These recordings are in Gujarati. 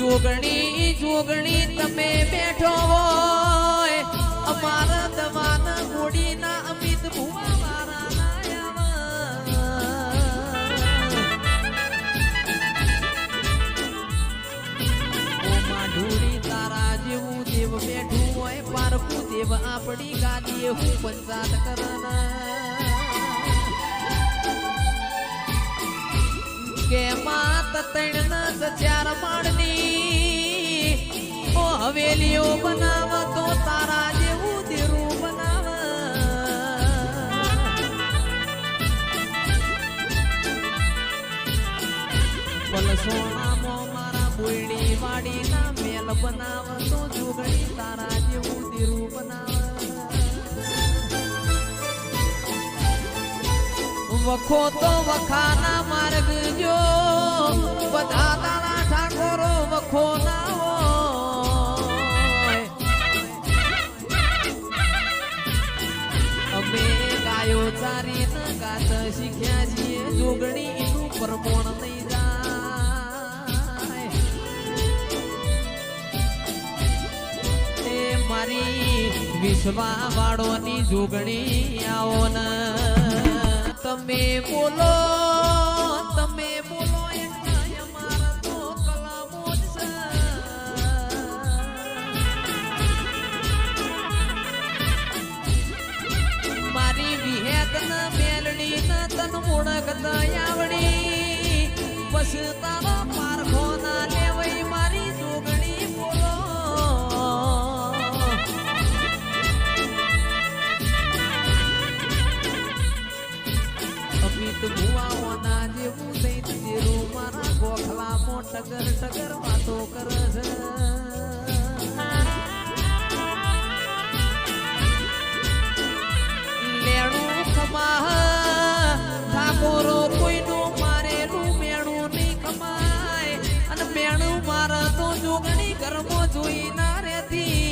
જોગણી જોગણી તમે બેઠો હોય અમારા દવાના ગોડીના અમિત ભુવા વાળા ઢોળી તારા જેવું દેવ બેઠું હોય પારકું દેવ આપણી ગાદીએ હું પંચાત કરના કે માત તૈણ ન ચાર માળની ઓ હવેલીઓ બનાવ તો તારા જેવું દેરું બનાવ પલસોનામો મારા બોયડી વાડીના મેલ બનાવ તો જોગણી તારા જેવું દેરું બનાવ વખો તો વખાના માર્ગ જો બધા તારા ઠાકોરો વખો ના હોય અમે ગાયો ચારી ન ગાત શીખ્યા છીએ જોગણી એનું પરમોણ નહીં જાય એ મારી વિશ્વા વાળોની જોગણી આવો ને તમે બોલો અમારા તો કલામો જ છે મારી વિહેત ન મેલડી ન તન મોણક આવડી બસ તારા પારખો ના લેવઈ મારી જોગણી બોલો ભુવાઓના જેવું દૈત દેરું મારા ગોખલામાં ટગર ટગર વાતો કરે છે લેણું ખમા ઠાકોરો કોઈનું મારેલું મેણું નહીં ખમાય અને મેણું મારે તો જોગણી ઘરમાં જોઈ ના રહેતી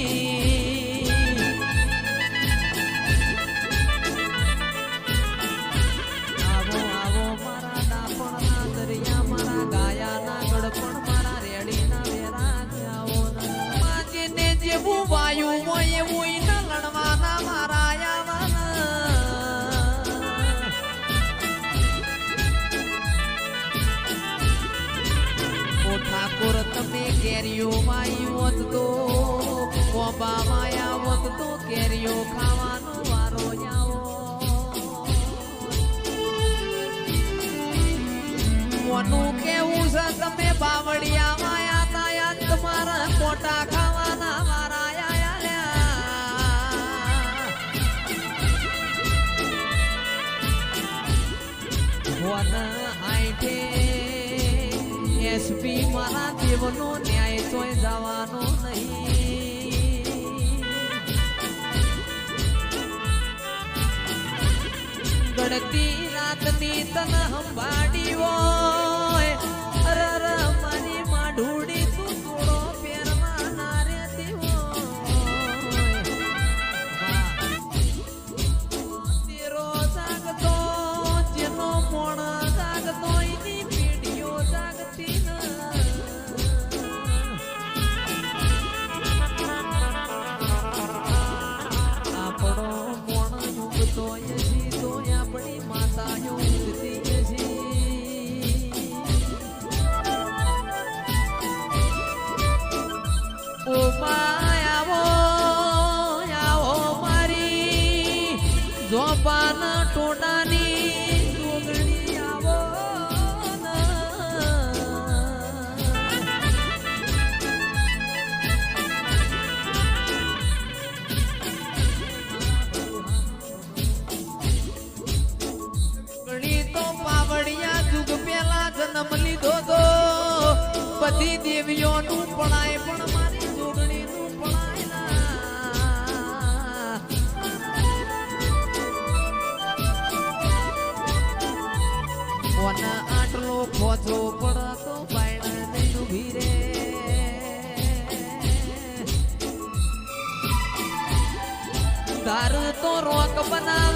વાયુ મોય મોય ન લડવાના મારા ઓ ઠાકોર તમે કેરીઓ વાયુ હોત તો કોબા માયા હોત તો કેરીઓ ખાવાનો વારો આવો મોનું કેવું છે તમે બાવળિયા માયા તાયા તમારા કોટા ખાવાના મારા એસપી મારા દેવનો ન્યાય તોય જવાનો નહીં ગળતી રાતની તન હંભાડી હોય અરર મારી માઢુડી તું થોડો પહેરવા ના રહેતી હોય તેરો જાગતો જેનો મોણ જાગતો એની પીડીઓ જાગતી આપણો મોણ યુગતો યજી તો આપણી માતા યુગતી યજી ઓ માયાવો આવો મારી જોપાન ટોડાની જોગણી આવો તો પાવડિયા જુગ પેલા જન્મ લીધો તો બધી દેવીઓનું પડાય પણ મારી જોગણીનું પડાય ના આટલો ખોજો પડતો બાયણા દઈને ઉભી રે ધાર તો રોક બનાવ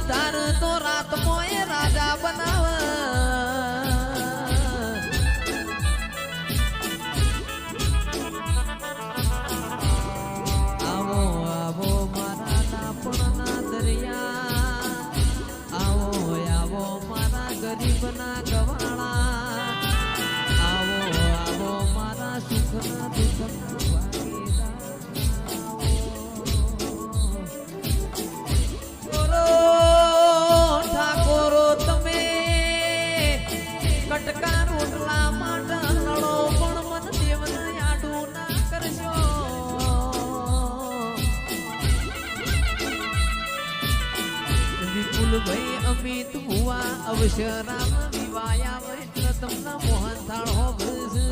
ધાર તો રાત મોય રાજા બનાવ ગરીબના ગવાળા આવો આવો મારા સુખના દુઃખના ભાગીદાર ઠાકોરો તમે કટકા રોટલા માટે લડો પણ મન દેવને આડું ના કરશો વિપુલભાઈ અમિત ભુવા અવસરામ વિવાયા હોય તમને મોહન થાળ હોભળશે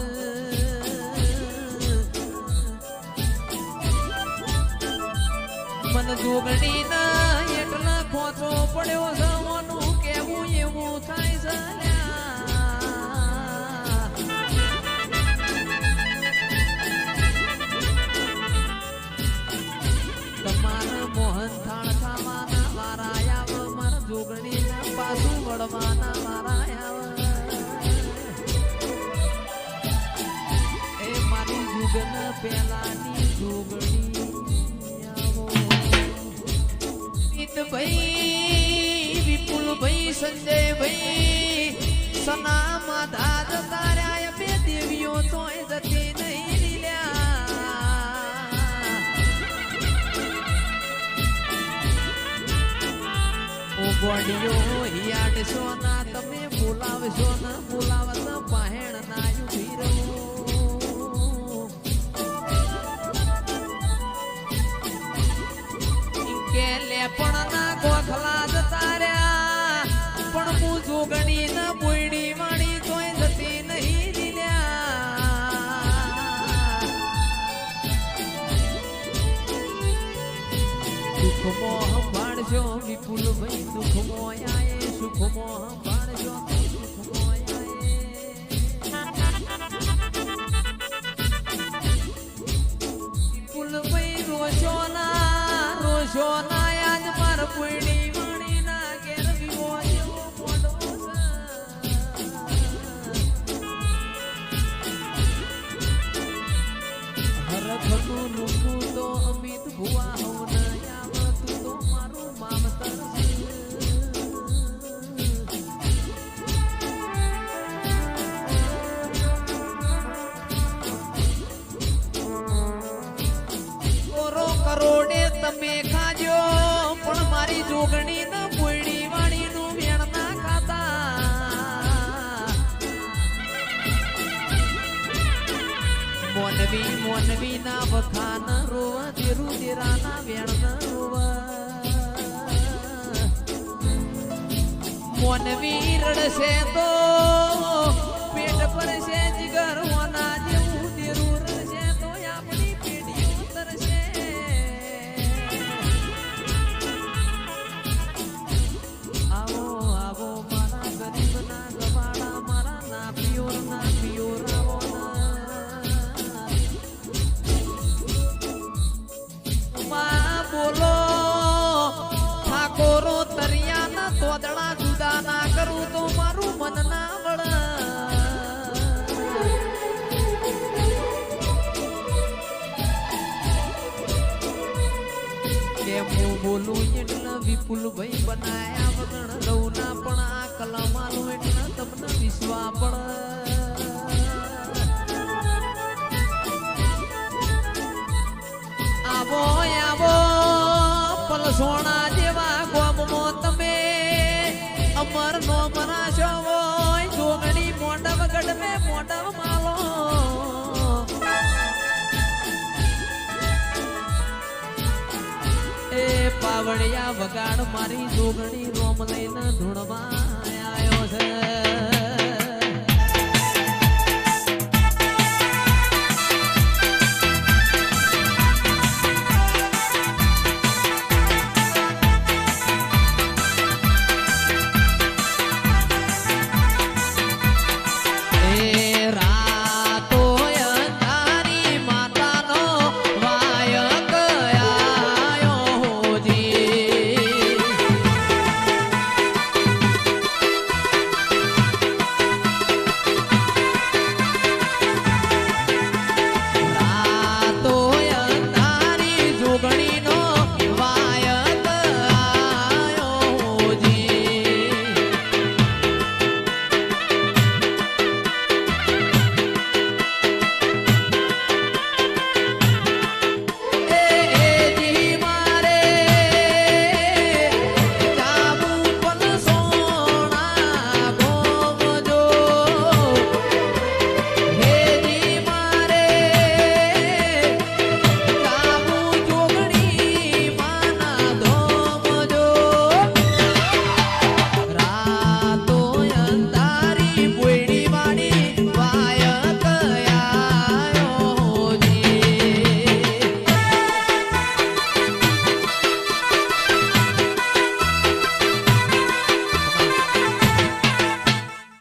મન જોગણી ના એટલા ખોચો પડ્યો સવાનું કેવું એવું થાય છે તમારા મોહન થાળ ખાવાના વારા આવ મારા જોગણી ના પાછું વળવાના વારા આવ એ મારી જુગન પેલાની જોગણી ભાઈ વિપુલભાઈ સંજયભાઈ સનામાં દાદ તાર્યા બે દેવીઓ તોય જતી નહીં લીલ્યા ગોડીઓ યાડશો ના તમે બોલાવશો ના બોલાવત પહેણ ના ઉભી રહો પણ ના ગોખલા જતા રહ્યા પણ હું જોગણી ના બોયડી વાળી જોઈ જતી નહીં લીલ્યા સુખમો સંભાળજો વિપુલભાઈ સુખમો આયે સુખમો સંભાળજો સુખમો આયે વિપુલભાઈ રોશો ના પુણી વાણી ના ઘેર વિવો જેવો મોઢો હરખનું લુંગું તો અમિત ભુવા હવ ના આવતું તો મારું મામતર કરોડે તમે ખાજો પણ મારી જોગણી ન બોયડી વાળી નું વેણ ના ખાતા મોનવી ના વખાન રોવા દેરું દેરા ના વેણ ન રોવા મોનવી રડશે તો પેટ ભરશે જીગર હોના જેવું દેરું રડશે તો આપણી પેઢીઓ તરશે બોલો ઠાકોરો તરિયા ના તોદડા જુદા ના કરું તો મારું મન ના વળ કેમ હું બોલું એટલે વિપુલભાઈ બનાયા વગર લઉં ના પણ આ કલમાલું એટલે તમને વિશ્વા પડ આવો આવો પલસોણા જેવા ગોમમાં તમે અમર નો મનાશો હોય જોગણી મોઢવ ગઢમે મોઢવ માલો એ પાવડિયા વગાડ મારી જોગણી રોમ લઈને ધૂણવા આવ્યો છે